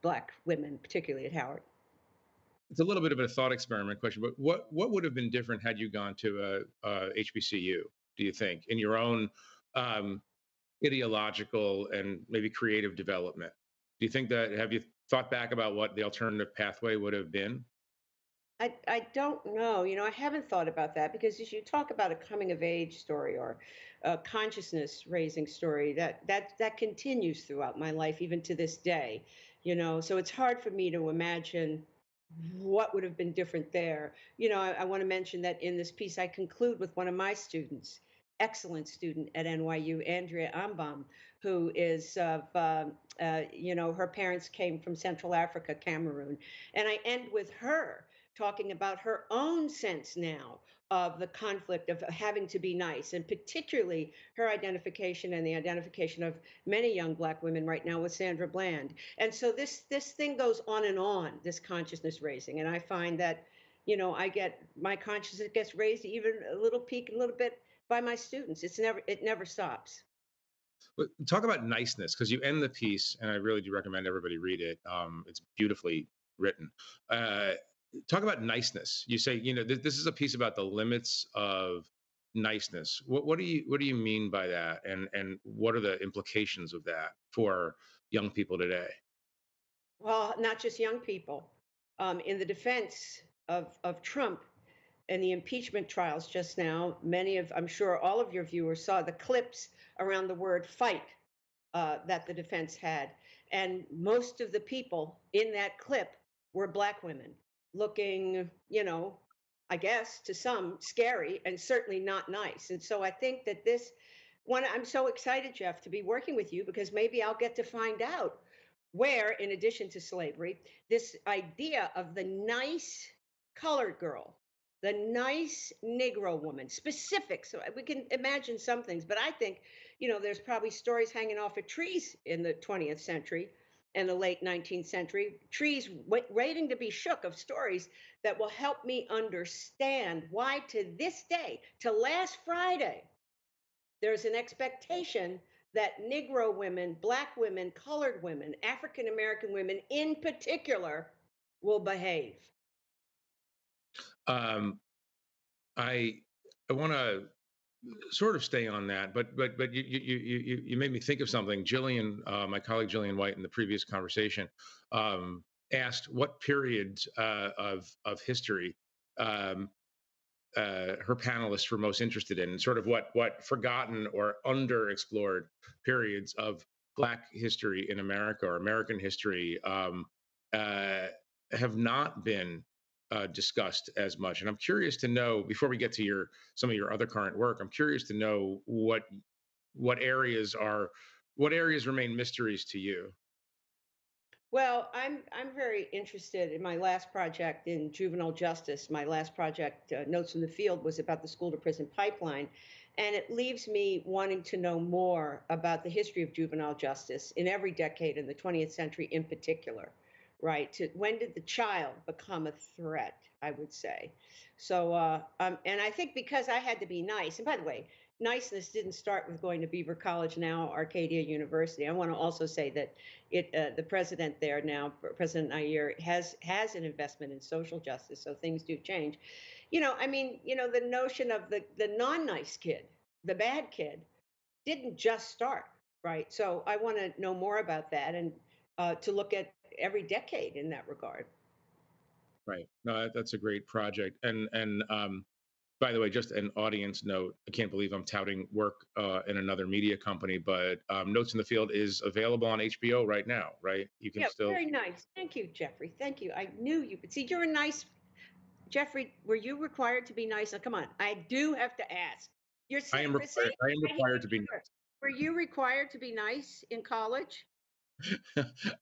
Speaker 11: black women, particularly at Howard.
Speaker 10: It's a little bit of a thought experiment question, but what would have been different had you gone to HBCU? Do you think, in your own um, ideological and maybe creative development? Do you think that, have you thought back about what the alternative pathway would have been?
Speaker 11: I don't know. I haven't thought about that because as you talk about a coming of age story or a consciousness raising story, that continues throughout my life, even to this day. So it's hard for me to imagine what would have been different there. I want to mention that in this piece, I conclude with one of my students, excellent student at NYU, Andrea Ambam, who is her parents came from Central Africa, Cameroon, and I end with her talking about her own sense now of the conflict of having to be nice, and particularly her identification and the identification of many young black women right now with Sandra Bland. And so this thing goes on, this consciousness raising, and I find that I get my consciousness gets raised even a little peak, a little bit by my students. It never stops.
Speaker 10: But talk about niceness, because you end the piece, and I really do recommend everybody read it. It's beautifully written. Uh, Talk about niceness. You say, this is a piece about the limits of niceness. What do you mean by that, and what are the implications of that for young people today?
Speaker 11: Well, not just young people. In the defense of Trump and the impeachment trials just now, I'm sure all of your viewers saw the clips around the word fight that the defense had. And most of the people in that clip were black women looking, I guess to some scary and certainly not nice. And so I think that I'm so excited, Jeff, to be working with you because maybe I'll get to find out where, in addition to slavery, this idea of the nice colored girl, the nice Negro woman, specific. So we can imagine some things, but I think, there's probably stories hanging off of trees in the 20th century and the late 19th century, trees waiting to be shook of stories that will help me understand why to this day, to last Friday, there's an expectation that Negro women, Black women, colored women, African American women in particular will behave.
Speaker 10: Um, I I want to sort of stay on that, but you made me think of something. My colleague Gillian White, in the previous conversation, asked what periods of history um, her panelists were most interested in, and sort of what forgotten or underexplored periods of Black history in America or American history uh, have not been discussed as much. And I'm curious to know, before we get to some of your other current work, I'm curious to know what areas are what areas remain mysteries to you.
Speaker 11: Well, I'm very interested in my last project in juvenile justice. My last project, Notes from the Field, was about the school to prison pipeline. And it leaves me wanting to know more about the history of juvenile justice in every decade in the 20th century in particular, right? When did the child become a threat, I would say. So, and I think because I had to be nice, and by the way, niceness didn't start with going to Beaver College, now Arcadia University. I want to also say that the president there now, President Nair, has an investment in social justice, so things do change. The notion of the non-nice kid, the bad kid, didn't just start, right? So I want to know more about that and to look at every decade in that regard.
Speaker 10: Right. No, that's a great project. And by the way, just an audience note, I can't believe I'm touting work in another media company, but Notes in the Field is available on HBO right now, right? You can
Speaker 11: Yeah,
Speaker 10: still.
Speaker 11: very nice. Thank you, Jeffrey. Thank you. I knew you could see you're a nice Jeffrey. Were you required to be nice? Now, come on, I do have to ask. You're
Speaker 10: I am
Speaker 11: see,
Speaker 10: required. I am
Speaker 11: I hate
Speaker 10: required
Speaker 11: to
Speaker 10: to be
Speaker 11: do it. Were you required to be nice in college?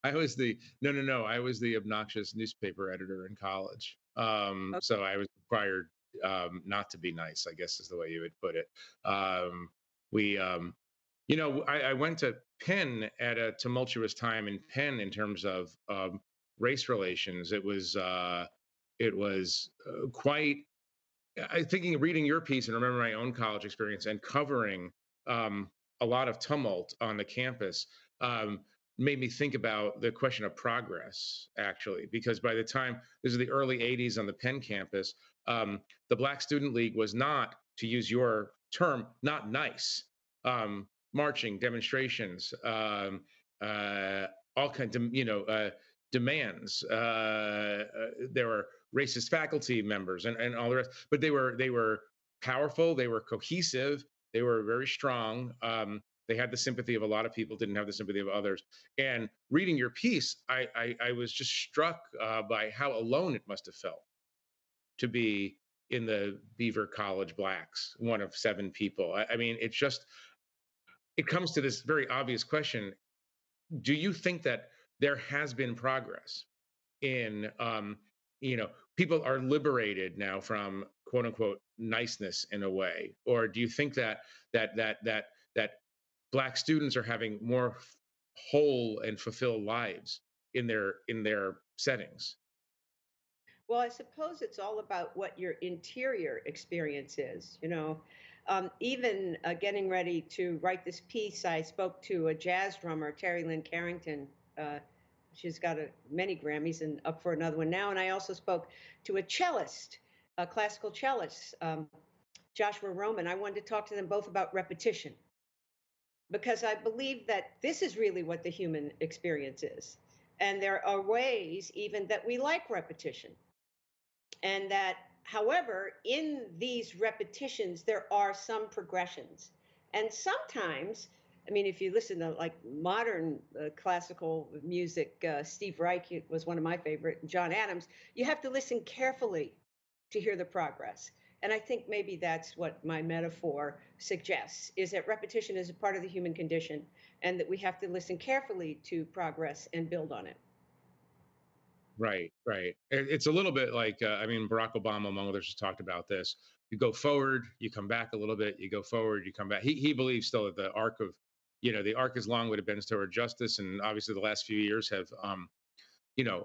Speaker 10: I was the no, no, no. I was the obnoxious newspaper editor in college.
Speaker 11: Okay.
Speaker 10: So I was required not to be nice, I guess is the way you would put it. We, I went to Penn at a tumultuous time in Penn in terms of race relations. It was quite. Thinking, reading your piece, and remember my own college experience and covering a lot of tumult on the campus. Um, Made me think about the question of progress, actually, because by the time this is the early 80s on the Penn campus, the Black Student League was not, to use your term, not nice. Marching, demonstrations, all kinds of, demands. There were racist faculty members and all the rest, but they were powerful, they were cohesive, they were very strong. They had the sympathy of a lot of people, didn't have the sympathy of others. And reading your piece, I was just struck by how alone it must have felt to be in the Beaver College Blacks, one of 7 people. I mean, it comes to this very obvious question: do you think that there has been progress in, people are liberated now from quote unquote niceness in a way, or do you think that Black students are having more whole and fulfilled lives in their settings?
Speaker 11: Well, I suppose it's all about what your interior experience is. Even getting ready to write this piece, I spoke to a jazz drummer, Terry Lynn Carrington. She's got many Grammys and up for another one now. And I also spoke to a cellist, a classical cellist, Joshua Roman. I wanted to talk to them both about repetition, because I believe that this is really what the human experience is. And there are ways even that we like repetition. And that, however, in these repetitions, there are some progressions. And sometimes, I mean, if you listen to like modern classical music, Steve Reich was one of my favorite, John Adams, you have to listen carefully to hear the progress. And I think maybe that's what my metaphor suggests, is that repetition is a part of the human condition, and that we have to listen carefully to progress and build on it.
Speaker 10: Right, right. It's a little bit like, Barack Obama, among others, has talked about this. You go forward, you come back a little bit. You go forward, you come back. He believes still that the arc is long, but it bends toward justice. And obviously, the last few years have,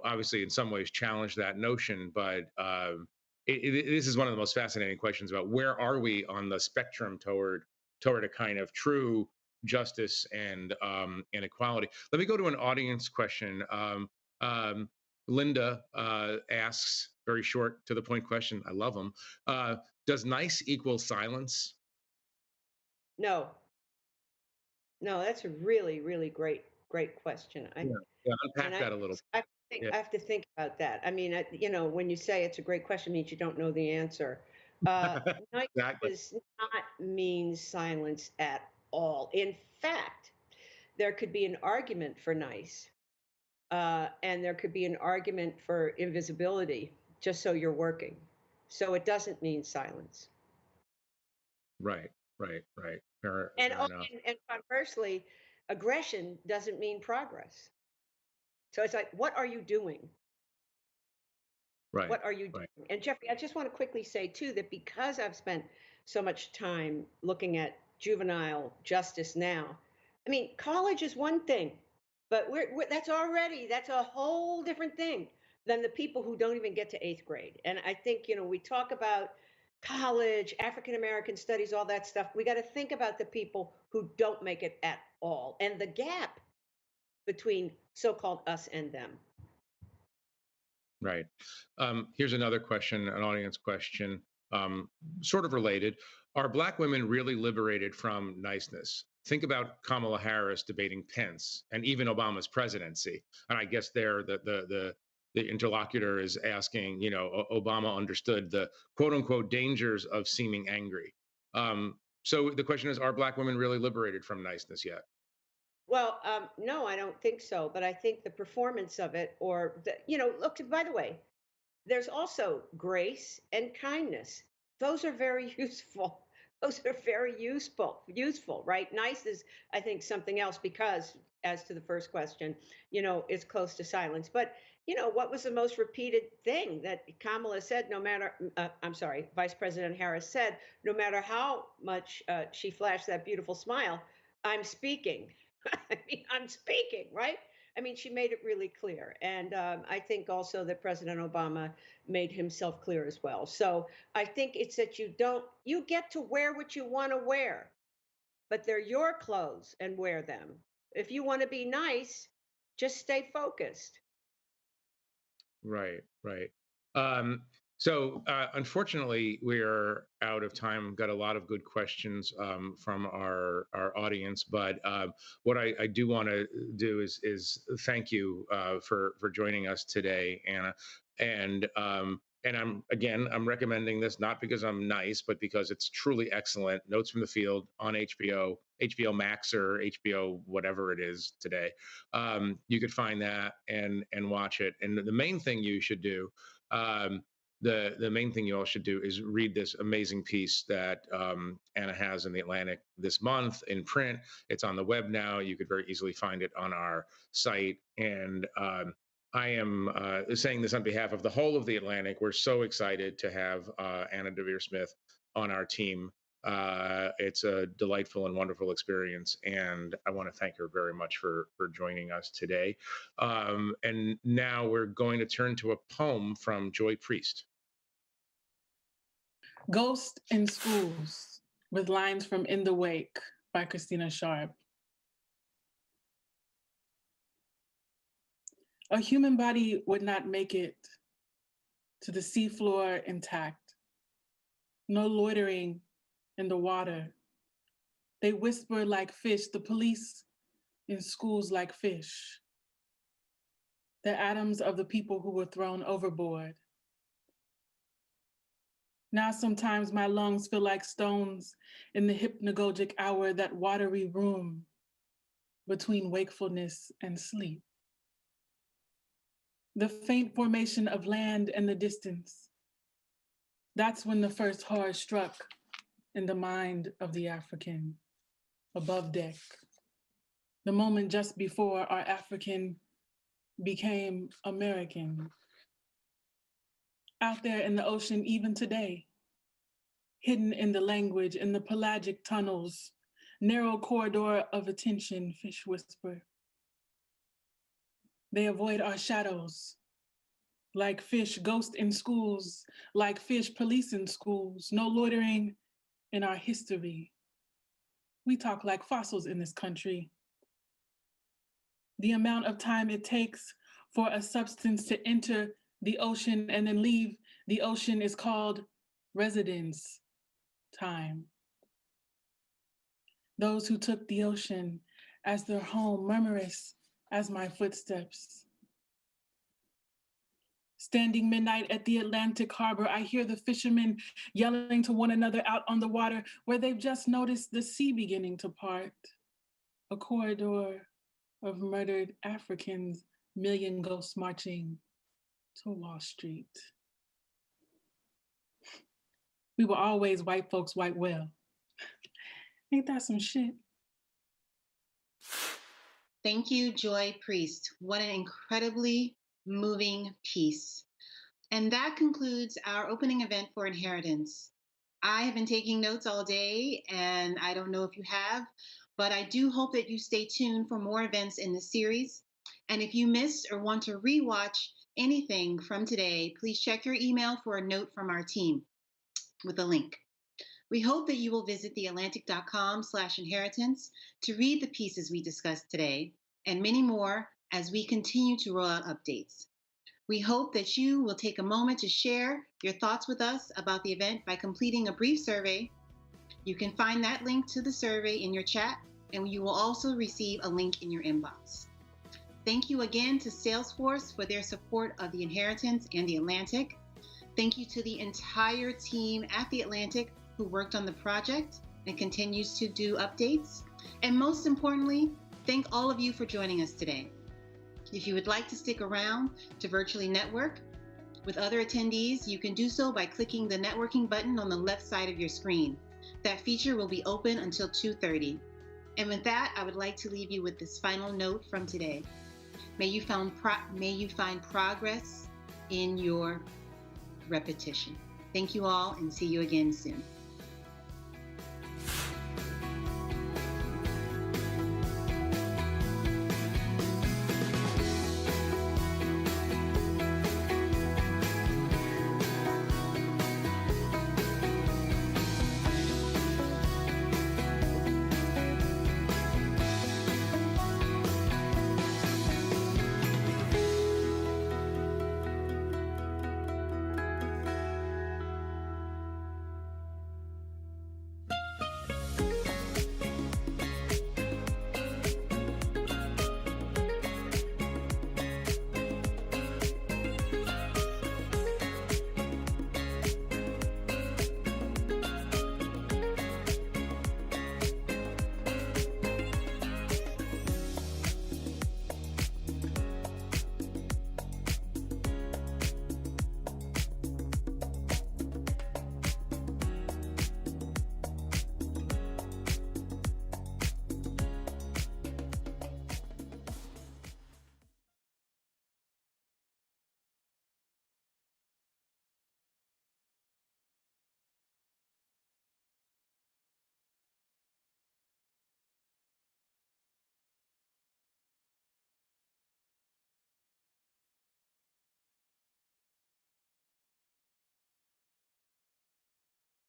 Speaker 10: obviously in some ways challenged that notion. But this is one of the most fascinating questions about where are we on the spectrum toward a kind of true justice and equality. Let me go to an audience question. Um, Linda asks, very short, to the point question. I love them. Does nice equal silence?
Speaker 11: No, no, that's a really, really great question.
Speaker 10: Yeah, unpack that a little. Yeah,
Speaker 11: I have to think about that. I mean, when you say it's a great question, it means you don't know the answer. Nice
Speaker 10: exactly.
Speaker 11: does not mean silence at all. In fact, there could be an argument for nice, and there could be an argument for invisibility, just so you're working. So it doesn't mean silence.
Speaker 10: Right, right, right.
Speaker 11: And,
Speaker 10: Fair enough.
Speaker 11: and conversely, aggression doesn't mean progress. So it's like, what are you doing?
Speaker 10: Right,
Speaker 11: What are you
Speaker 10: right.
Speaker 11: doing? And Jeffrey, I just want to quickly say too that because I've spent so much time looking at juvenile justice now, I mean, college is one thing, but that's a whole different thing than the people who don't even get to 8th grade. And I think, we talk about college, African American studies, all that stuff. We got to think about the people who don't make it at all, and the gap between so-called us and them.
Speaker 10: Right. Here's another question, an audience question, sort of related. Are Black women really liberated from niceness? Think about Kamala Harris debating Pence, and even Obama's presidency. And I guess there, the interlocutor is asking, Obama understood the quote unquote dangers of seeming angry. So the question is, are Black women really liberated from niceness yet?
Speaker 11: Well, no, I don't think so. But I think the performance of it, look, by the way, there's also grace and kindness. Those are very useful. Those are very useful, right? Nice is, I think, something else because as to the first question, is close to silence. But, what was the most repeated thing that Kamala said, I'm sorry, Vice President Harris said, no matter how much she flashed that beautiful smile, I'm speaking. I mean, I'm speaking, right? I mean, she made it really clear. And I think also that President Obama made himself clear as well. So I think it's that you get to wear what you want to wear, but they're your clothes and wear them. If you want to be nice, just stay focused.
Speaker 10: Right, right. Unfortunately, we're out of time. Got a lot of good questions from our audience, but what I do want to do is thank you for joining us today, Anna, and I'm recommending this not because I'm nice, but because it's truly excellent. Notes from the Field on HBO Max or HBO whatever it is today. You could find that and watch it. And the main thing you should do, the main thing you all should do is read this amazing piece that Anna has in the Atlantic this month in print. It's on the web now. You could very easily find it on our site. And I am saying this on behalf of the whole of the Atlantic. We're so excited to have Anna Deavere Smith on our team. It's a delightful and wonderful experience, and I want to thank her very much for joining us today. And now we're going to turn to a poem from Joy Priest.
Speaker 12: Ghost in Schools, with lines from In the Wake by Christina Sharp. A human body would not make it to the seafloor intact. No loitering in the water. They whisper like fish, the police in schools like fish. The atoms of the people who were thrown overboard. Now sometimes my lungs feel like stones in the hypnagogic hour, that watery room between wakefulness and sleep. The faint formation of land in the distance. That's when the first horror struck in the mind of the African above deck. The moment just before our African became American. Out there in the ocean, even today, hidden in the language, in the pelagic tunnels, narrow corridor of attention, fish whisper. They avoid our shadows, like fish, ghost in schools, like fish, police in schools, no loitering in our history. We talk like fossils in this country. The amount of time it takes for a substance to enter the ocean and then leave the ocean is called residence time. Those who took the ocean as their home, murmurous as my footsteps. Standing midnight at the Atlantic harbor, I hear the fishermen yelling to one another out on the water where they've just noticed the sea beginning to part. A corridor of murdered Africans, million ghosts marching to Wall Street. We were always white folks white well. Ain't that some shit?
Speaker 4: Thank you, Joy Priest. What an incredibly moving piece. And that concludes our opening event for Inheritance. I have been taking notes all day, and I don't know if you have, but I do hope that you stay tuned for more events in this series. And if you missed or want to rewatch anything from today, please check your email for a note from our team with a link. We hope that you will visit theatlantic.com/inheritance to read the pieces we discussed today and many more as we continue to roll out updates. We hope that you will take a moment to share your thoughts with us about the event by completing a brief survey. You can find that link to the survey in your chat, and you will also receive a link in your inbox. Thank you again to Salesforce for their support of the Inheritance and the Atlantic. Thank you to the entire team at the Atlantic who worked on the project and continues to do updates. And most importantly, thank all of you for joining us today. If you would like to stick around to virtually network with other attendees, you can do so by clicking the networking button on the left side of your screen. That feature will be open until 2:30. And with that, I would like to leave you with this final note from today. May you find progress in your repetition. Thank you all, and see you again soon.